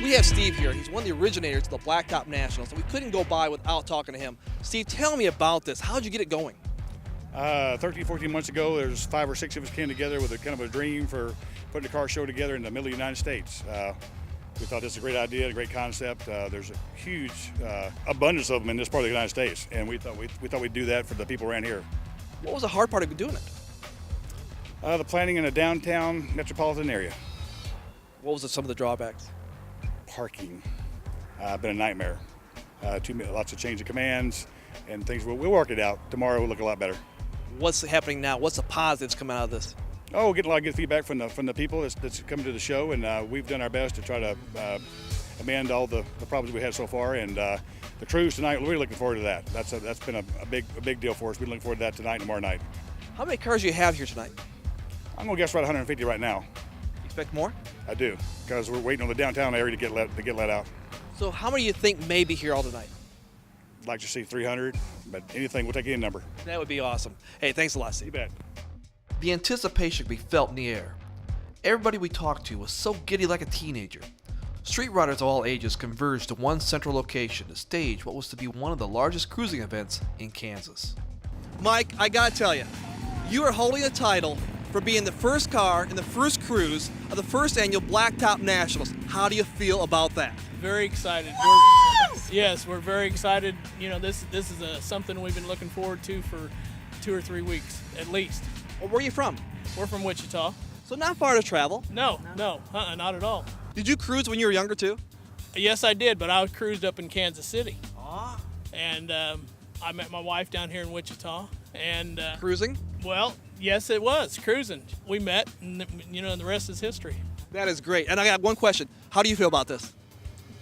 We have Steve here. He's one of the originators of the Blacktop Nationals, and we couldn't go by without talking to him. Steve, tell me about this. How did you get it going? 13, 14 months ago, there's 5 or 6 of us came together with a kind of a dream for putting a car show together in the middle of the United States. We thought this was a great idea, a great concept. There's a huge abundance of them in this part of the United States, and we thought we'd do that for the people around here. What was the hard part of doing it? The planning in a downtown metropolitan area. What was some of the drawbacks? Parking, been a nightmare. Lots of change of commands and things. We'll work it out. Tomorrow will look a lot better. What's happening now? What's the positives coming out of this? Oh, we're getting a lot of good feedback from the people that's coming to the show, and we've done our best to try to amend all the problems we had so far. And the cruise tonight, we're really looking forward to that. That's been a big deal for us. We're looking forward to that tonight and tomorrow night. How many cars do you have here tonight? I'm gonna guess about 150 right now. You expect more? I do, because we're waiting on the downtown area to get let out. So how many do you think may be here all tonight? I'd like to see 300, but anything, we'll take any number. That would be awesome. Hey, thanks a lot, Steve. You bet. The anticipation could be felt in the air. Everybody we talked to was so giddy like a teenager. Street riders of all ages converged to one central location to stage what was to be one of the largest cruising events in Kansas. Mike, I gotta tell you, you are holding the title for being the first car in the first cruise of the first annual Blacktop Nationals. How do you feel about that? Very excited. We're very excited. You know, this is something we've been looking forward to for 2 or 3 weeks at least. Well, where are you from? We're from Wichita. So not far to travel. No, not at all. Did you cruise when you were younger too? Yes, I did, but I cruised up in Kansas City. Ah. And I met my wife down here in Wichita. And Cruising? well, yes, it was cruising. We met, and the rest is history. That is great. And I got one question. How do you feel about this?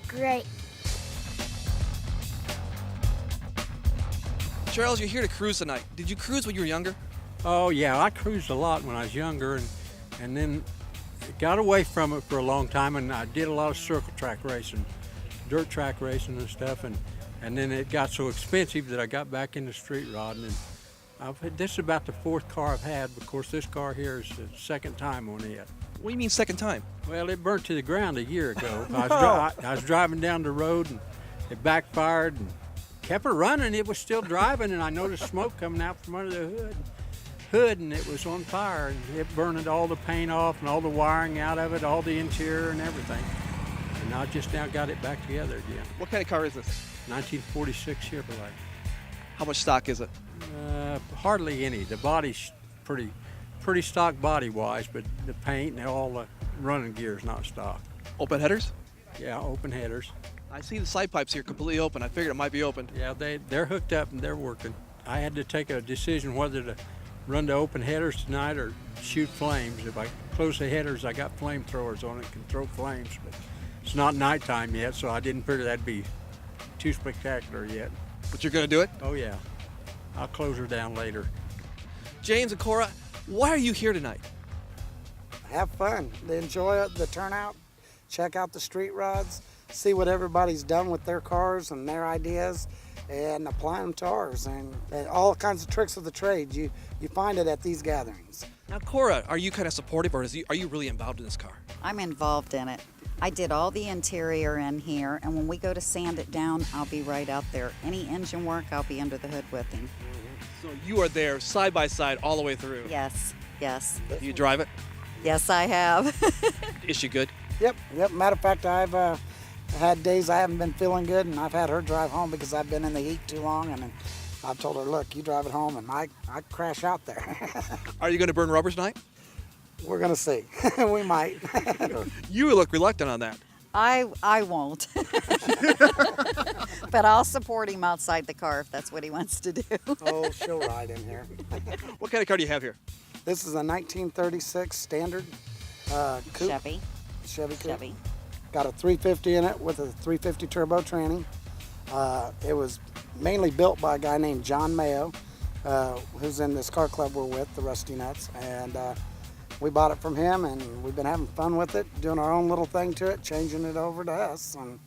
Great. Charles, you're here to cruise tonight. Did you cruise when you were younger? Oh yeah, I cruised a lot when I was younger, and then got away from it for a long time, and I did a lot of circle track racing, dirt track racing and stuff, and then it got so expensive that I got back into street rodding, and this is about the 4th car I've had. Of course, this car here is the 2nd time on it. What do you mean second time? Well, it burnt to the ground a year ago. I was driving down the road, and it backfired, and kept it running. It was still driving, and I noticed smoke coming out from under the hood, and it was on fire, and it burned all the paint off and all the wiring out of it, all the interior and everything. And I just now got it back together again. What kind of car is this? 1946 Chevrolet. How much stock is it? Hardly any. The body's pretty stock body-wise, but the paint and all the running gear is not stock. Open headers? Yeah, open headers. I see the side pipes here completely open. I figured it might be opened. Yeah, they're hooked up and they're working. I had to take a decision whether to run the open headers tonight or shoot flames. If I close the headers, I got flamethrowers on it, can throw flames, but it's not nighttime yet, so I didn't figure that'd be too spectacular yet. But you're going to do it? Oh yeah, I'll close her down later. James and Cora, why are you here tonight? Have fun, enjoy the turnout, check out the street rods, see what everybody's done with their cars and their ideas, and apply them to ours, and all kinds of tricks of the trade. You find it at these gatherings. Now, Cora, are you kind of supportive, or are you really involved in this car? I'm involved in it. I did all the interior in here, and when we go to sand it down, I'll be right out there. Any engine work, I'll be under the hood with him. So you are there side by side all the way through. Yes. Do you drive it? Yes, I have. Is she good? Yep. Matter of fact, I've had days I haven't been feeling good, and I've had her drive home because I've been in the heat too long, and I've told her, look, you drive it home, and I crash out there. Are you going to burn rubbers tonight? We're going to see. We might. You look reluctant on that. I won't. But I'll support him outside the car if that's what he wants to do. Oh, she'll ride in here. What kind of car do you have here? This is a 1936 standard coupe. Chevy coupe. Got a 350 in it with a 350 turbo tranny. It was mainly built by a guy named John Mayo, who's in this car club we're with, the Rusty Nuts, and we bought it from him, and we've been having fun with it, doing our own little thing to it, changing it over to us, and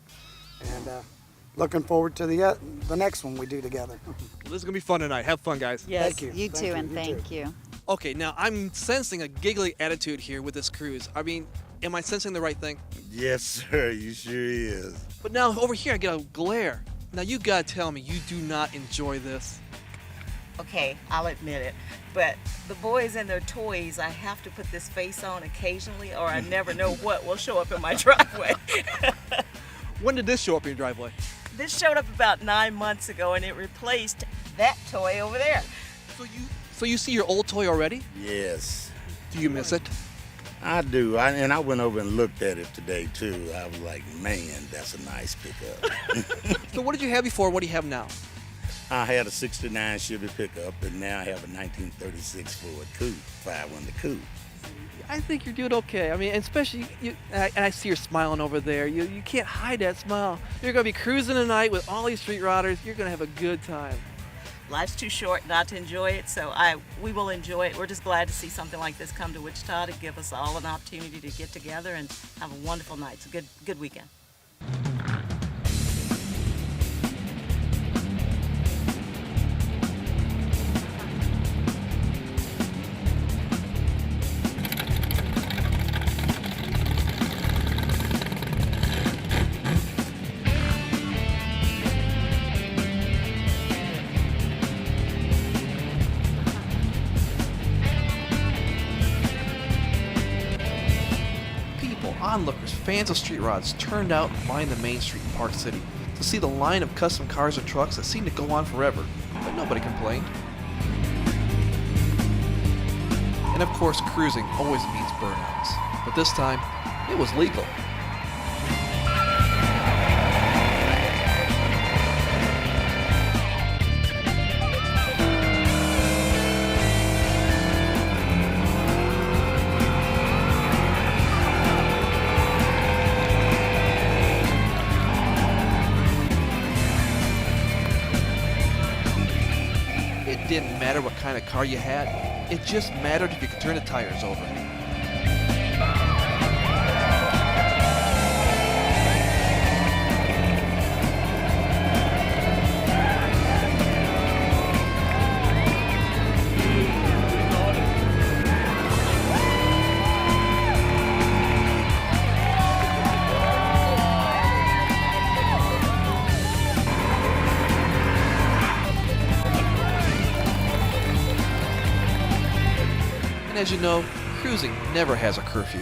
looking forward to the next one we do together. Well, this is going to be fun tonight. Have fun, guys. Yes, Thank you. you Thank too, you. and You thank too. you. Okay, now I'm sensing a giggly attitude here with this cruise. I mean, am I sensing the right thing? Yes, sir, you sure is. But now over here I get a glare. Now you gotta tell me you do not enjoy this. Okay, I'll admit it. But the boys and their toys, I have to put this face on occasionally or I never know what will show up in my driveway. When did this show up in your driveway? This showed up about 9 months ago and it replaced that toy over there. So you see your old toy already? Yes, Do you miss it? I do. And I went over and looked at it today, too. I was like, man, that's a nice pickup. So what did you have before? What do you have now? I had a 69 Chevy pickup, and now I have a 1936 Ford Coupe, 5-window coupe. I think you're doing okay. I mean, especially you. And I see you're smiling over there. You can't hide that smile. You're gonna be cruising tonight with all these street riders. You're gonna have a good time. Life's too short not to enjoy it, so we will enjoy it. We're just glad to see something like this come to Wichita to give us all an opportunity to get together and have a wonderful night. It's a good weekend. Onlookers, fans of street rods, turned out and lined the main street in Park City to see the line of custom cars and trucks that seemed to go on forever, but nobody complained. And of course, cruising always means burnouts, but this time, it was legal. It didn't matter what kind of car you had, it just mattered if you could turn the tires over. And as you know, cruising never has a curfew.